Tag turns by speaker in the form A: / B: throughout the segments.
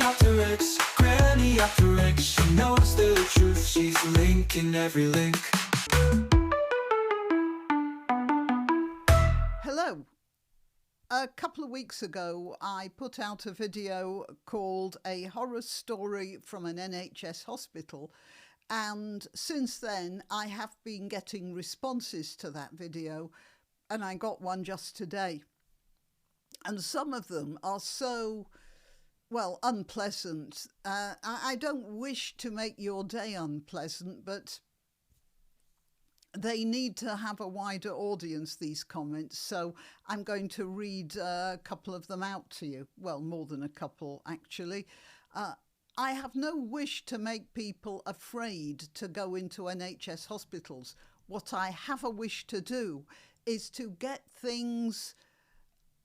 A: Granniopteryx, granniopteryx. She knows the truth, she's linking every link.
B: Hello. A couple of weeks ago, I put out a video called A Horror Story from an NHS Hospital. And since then, I have been getting responses to that video, and I got one just today. And some of them are so, well, unpleasant. I don't wish to make your day unpleasant, but they need to have a wider audience, these comments. So I'm going to read a couple of them out to you. Well, more than a couple, actually. I have no wish to make people afraid to go into NHS hospitals. What I have a wish to do is to get things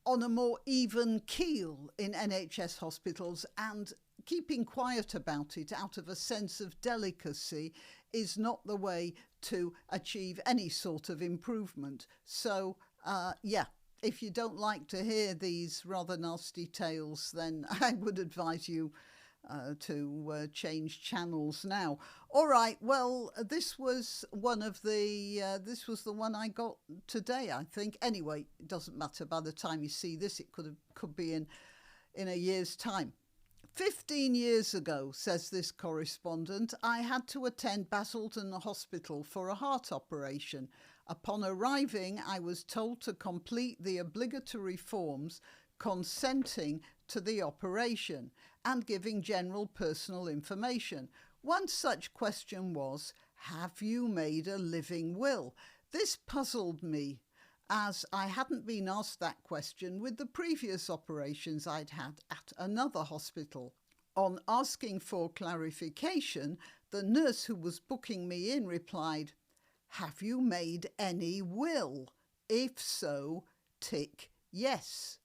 B: on a more even keel in NHS hospitals, and keeping quiet about it out of a sense of delicacy is not the way to achieve any sort of improvement. So, yeah. If you don't like to hear these rather nasty tales, then I would advise you to change channels now. All right, well, this was one of the this was the one I got today, I think. Anyway, it doesn't matter. By the time you see this, it could be in a year's time. 15 years ago, says this correspondent, I had to attend Basildon Hospital for a heart operation. Upon arriving, I was told to complete the obligatory forms consenting to the operation and giving general personal information. One such question was, have you made a living will? This puzzled me, as I hadn't been asked that question with the previous operations I'd had at another hospital. On asking for clarification, the nurse who was booking me in replied, have you made any will? If so, tick yes.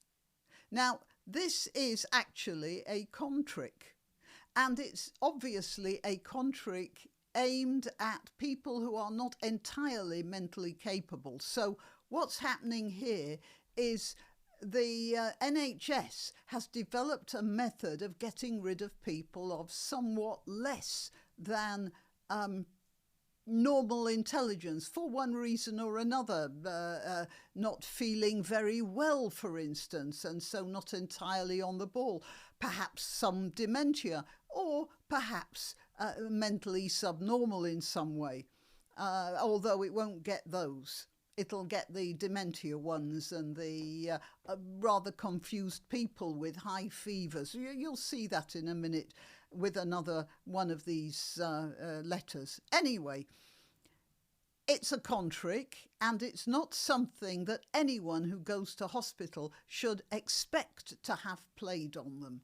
B: Now, this is actually a con-trick, and it's obviously a con-trick aimed at people who are not entirely mentally capable. So what's happening here is the NHS has developed a method of getting rid of people of somewhat less than normal intelligence for one reason or another, not feeling very well, for instance, and so not entirely on the ball, perhaps some dementia, or perhaps mentally subnormal in some way, although it won't get those. It'll get the dementia ones and the rather confused people with high fevers. You'll see that in a minute with another one of these letters. Anyway, it's a con-trick, and it's not something that anyone who goes to hospital should expect to have played on them.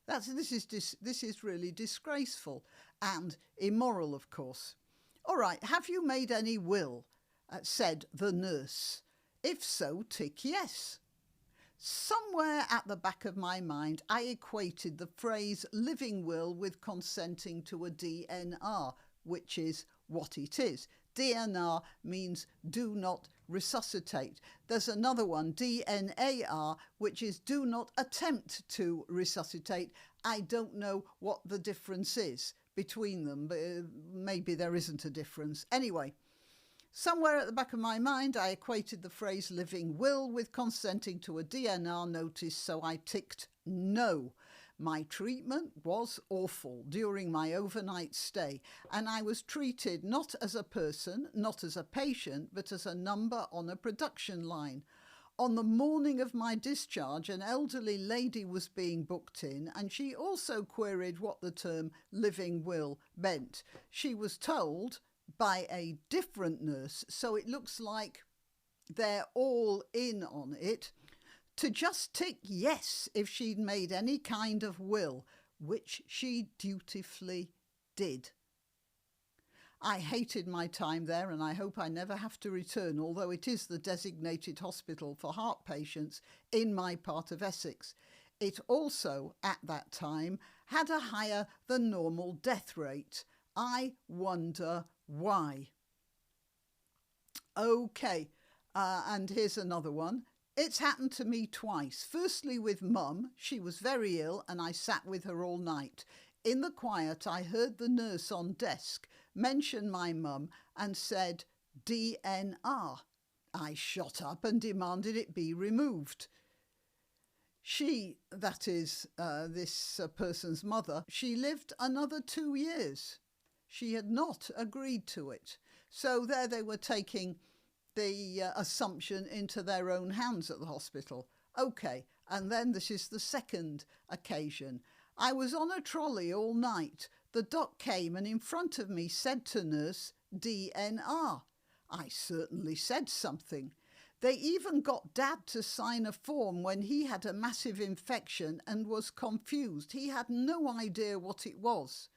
B: This is really disgraceful and immoral, of course. All right, have you made any will? Said the nurse. If so, tick yes. Somewhere at the back of my mind, I equated the phrase living will with consenting to a DNR, which is what it is. DNR means do not resuscitate. There's another one, DNAR, which is do not attempt to resuscitate. I don't know what the difference is between them, but maybe there isn't a difference. Anyway, somewhere at the back of my mind, I equated the phrase living will with consenting to a DNR notice, so I ticked no. My treatment was awful during my overnight stay, and I was treated not as a person, not as a patient, but as a number on a production line. On the morning of my discharge, an elderly lady was being booked in, and she also queried what the term living will meant. She was told by a different nurse, so it looks like they're all in on it, to just tick yes if she'd made any kind of will, which she dutifully did. I hated my time there, and I hope I never have to return, although it is the designated hospital for heart patients in my part of Essex. It also, at that time, had a higher than normal death rate. I wonder why. Okay, and here's another one. It's happened to me twice. Firstly with Mum. She was very ill and I sat with her all night. In the quiet, I heard the nurse on desk mention my mum and said DNR. I shot up and demanded it be removed. She, that is, this person's mother, she lived another 2 years. She had not agreed to it. So there they were taking the assumption into their own hands at the hospital. OK, and then this is the second occasion. I was on a trolley all night. The doc came and in front of me said to nurse, DNR. I certainly said something. They even got Dad to sign a form when he had a massive infection and was confused. He had no idea what it was.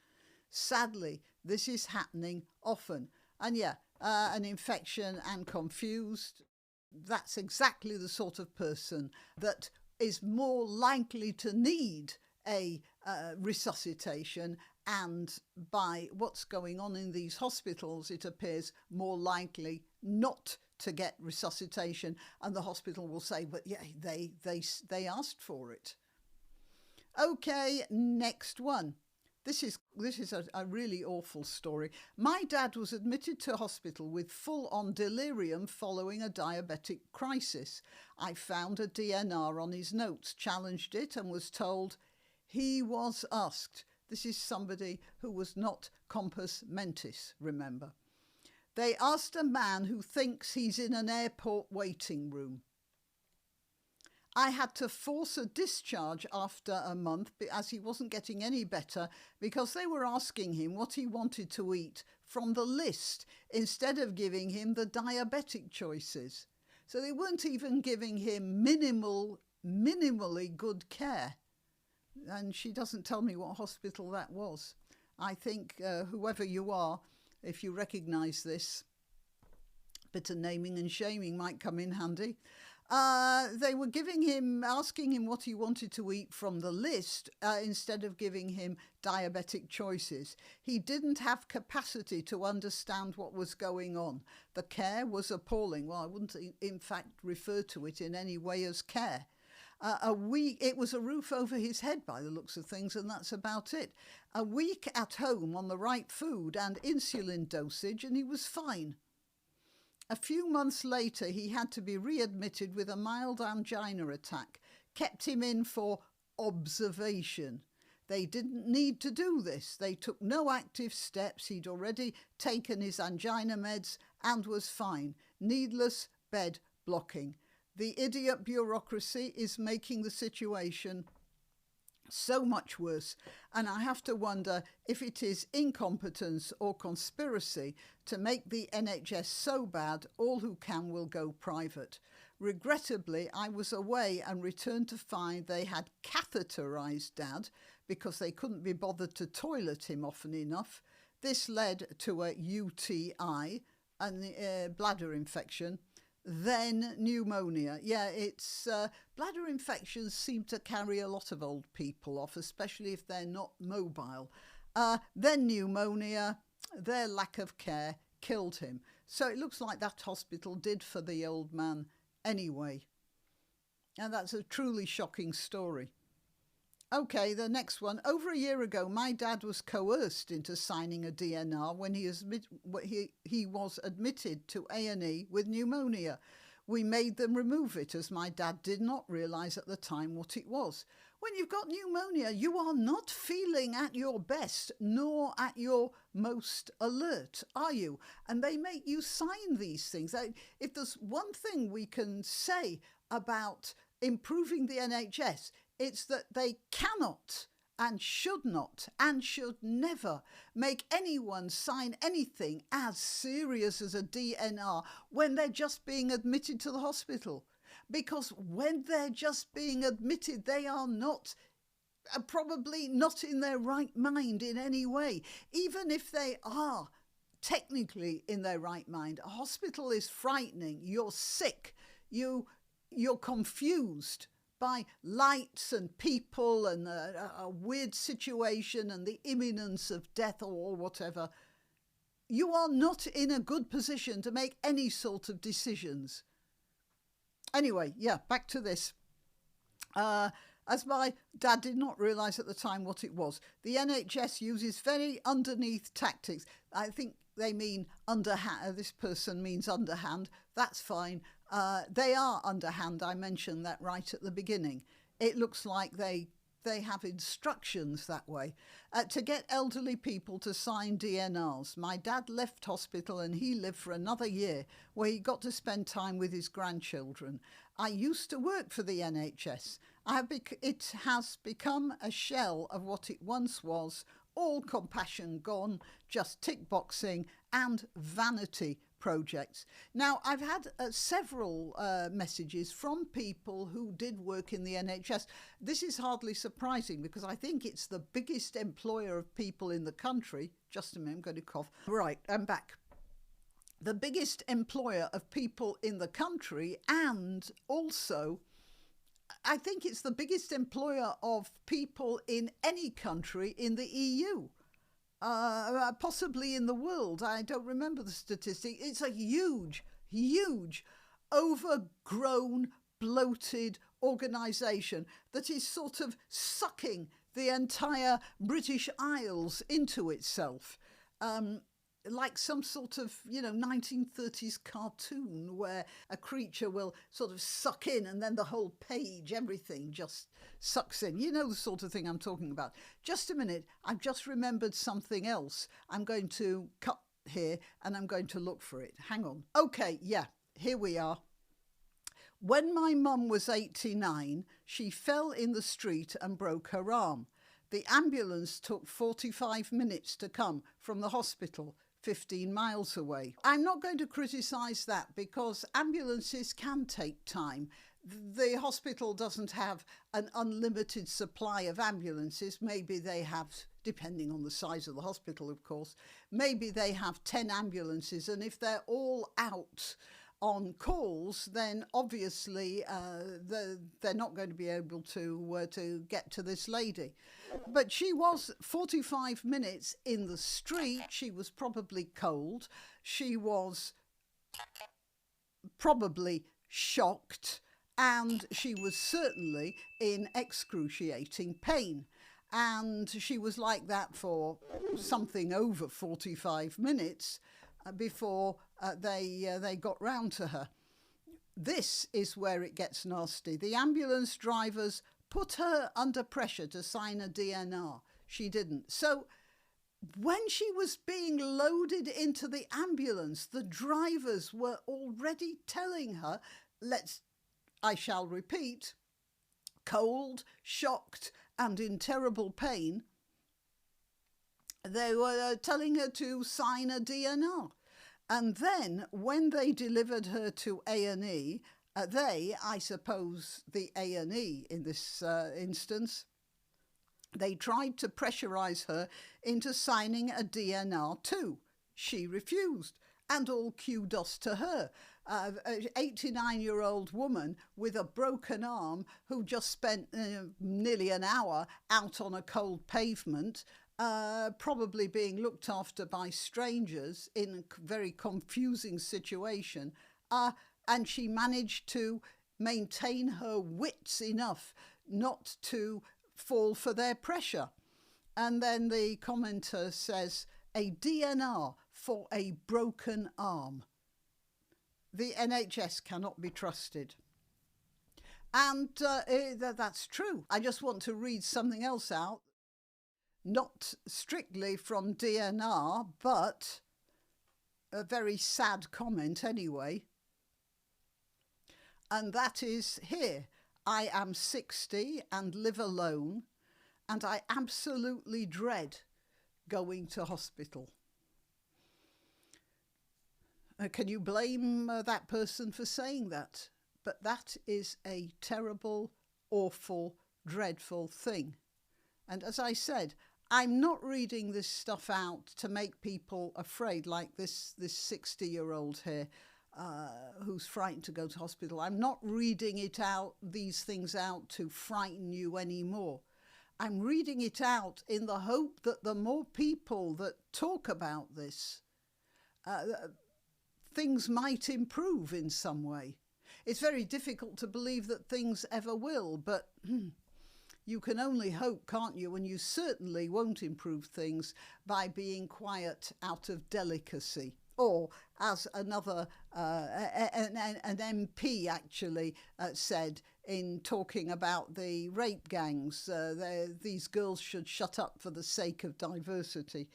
B: Sadly, this is happening often. And yeah, an infection and confused, that's exactly the sort of person that is more likely to need a resuscitation, and by what's going on in these hospitals, it appears more likely not to get resuscitation, and the hospital will say, but yeah, they asked for it. Okay, next one. This is a really awful story. My dad was admitted to hospital with full-on delirium following a diabetic crisis. I found a DNR on his notes, challenged it and was told he was asked. This is somebody who was not compos mentis, remember. They asked a man who thinks he's in an airport waiting room. I had to force a discharge after a month as he wasn't getting any better because they were asking him what he wanted to eat from the list instead of giving him the diabetic choices. So they weren't even giving him minimally good care. And she doesn't tell me what hospital that was. I think whoever you are, if you recognise this, bit of naming and shaming might come in handy. They were asking him what he wanted to eat from the list instead of giving him diabetic choices. He didn't have capacity to understand what was going on. The care was appalling. Well, I wouldn't in fact refer to it in any way as care. It was a roof over his head by the looks of things, and that's about it. A week at home on the right food and insulin dosage, and he was fine. A few months later, he had to be readmitted with a mild angina attack, kept him in for observation. They didn't need to do this. They took no active steps. He'd already taken his angina meds and was fine. Needless bed blocking. The idiot bureaucracy is making the situation so much worse, and I have to wonder if it is incompetence or conspiracy to make the NHS so bad all who can will go private. Regrettably, I was away and returned to find they had catheterised Dad because they couldn't be bothered to toilet him often enough. This led to a UTI, a bladder infection, then pneumonia. Yeah, it's bladder infections seem to carry a lot of old people off, especially if they're not mobile. Then pneumonia, their lack of care killed him. So it looks like that hospital did for the old man anyway. And that's a truly shocking story. Okay, the next one. Over a year ago, my dad was coerced into signing a DNR when he was admitted to A&E with pneumonia. We made them remove it as my dad did not realise at the time what it was. When you've got pneumonia, you are not feeling at your best nor at your most alert, are you? And they make you sign these things. If there's one thing we can say about improving the NHS, it's that they cannot and should not and should never make anyone sign anything as serious as a DNR when they're just being admitted to the hospital. Because when they're just being admitted, they are probably not in their right mind in any way. Even if they are technically in their right mind, a hospital is frightening. You're sick. You're confused by lights and people and a weird situation and the imminence of death or whatever. You are not in a good position to make any sort of decisions. Anyway, yeah, back to this. As my dad did not realise at the time what it was, the NHS uses very underneath tactics. I think they mean underhand. This person means underhand. That's fine. They are underhand. I mentioned that right at the beginning. It looks like they have instructions that way to get elderly people to sign DNRs. My dad left hospital and he lived for another year where he got to spend time with his grandchildren. I used to work for the NHS. It has become a shell of what it once was, all compassion gone, just tick boxing and vanity projects. Now, I've had several messages from people who did work in the NHS. This is hardly surprising because I think it's the biggest employer of people in the country. Just a minute, I'm going to cough. Right, I'm back. The biggest employer of people in the country, and also I think it's the biggest employer of people in any country in the EU. Possibly in the world. I don't remember the statistic. It's a huge, overgrown, bloated organisation that is sort of sucking the entire British Isles into itself. Like some sort of, 1930s cartoon where a creature will sort of suck in and then the whole page, everything just sucks in. You know the sort of thing I'm talking about. Just a minute, I've just remembered something else. I'm going to cut here and I'm going to look for it. Hang on. Okay, yeah, here we are. When my mum was 89, she fell in the street and broke her arm. The ambulance took 45 minutes to come from the hospital, 15 miles away. I'm not going to criticise that because ambulances can take time. The hospital doesn't have an unlimited supply of ambulances. Maybe they have, depending on the size of the hospital, of course, maybe they have 10 ambulances, and if they're all out on calls, then obviously they're not going to be able to get to this lady. But she was 45 minutes in the street. She was probably cold. She was probably shocked, and she was certainly in excruciating pain. And she was like that for something over 45 minutes before they got round to her. This is where it gets nasty. The ambulance drivers put her under pressure to sign a DNR. She didn't. So when she was being loaded into the ambulance, the drivers were already telling her, I shall repeat, cold, shocked, and in terrible pain. They were telling her to sign a DNR. And then when they delivered her to A&E, I suppose the A&E in this instance, they tried to pressurise her into signing a DNR too. She refused, and all kudos to her. An 89-year-old woman with a broken arm who just spent nearly an hour out on a cold pavement, probably being looked after by strangers in a very confusing situation, and she managed to maintain her wits enough not to fall for their pressure. And then the commenter says, a DNR for a broken arm. The NHS cannot be trusted. And that's true. I just want to read something else out. Not strictly from DNR, but a very sad comment anyway. And that is here. I am 60 and live alone, and I absolutely dread going to hospital. Can you blame that person for saying that? But that is a terrible, awful, dreadful thing. And as I said, I'm not reading this stuff out to make people afraid, like this 60-year-old here who's frightened to go to hospital. I'm not reading these things out to frighten you anymore. I'm reading it out in the hope that the more people that talk about this, things might improve in some way. It's very difficult to believe that things ever will, but you can only hope, can't you? And you certainly won't improve things by being quiet out of delicacy. Or, as another, an MP actually said in talking about the rape gangs, these girls should shut up for the sake of diversity.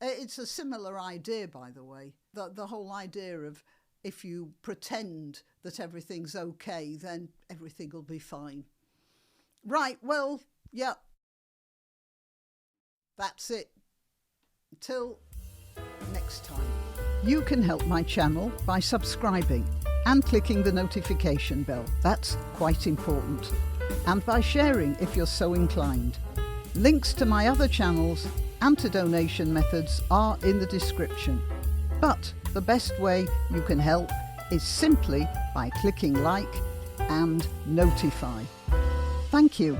B: It's a similar idea, by the way, the whole idea of if you pretend that everything's okay, then everything will be fine. Right, well, yeah, that's it. Till next time. You can help my channel by subscribing and clicking the notification bell. That's quite important. And by sharing if you're so inclined. Links to my other channels and to donation methods are in the description. But the best way you can help is simply by clicking like and notify. Thank you.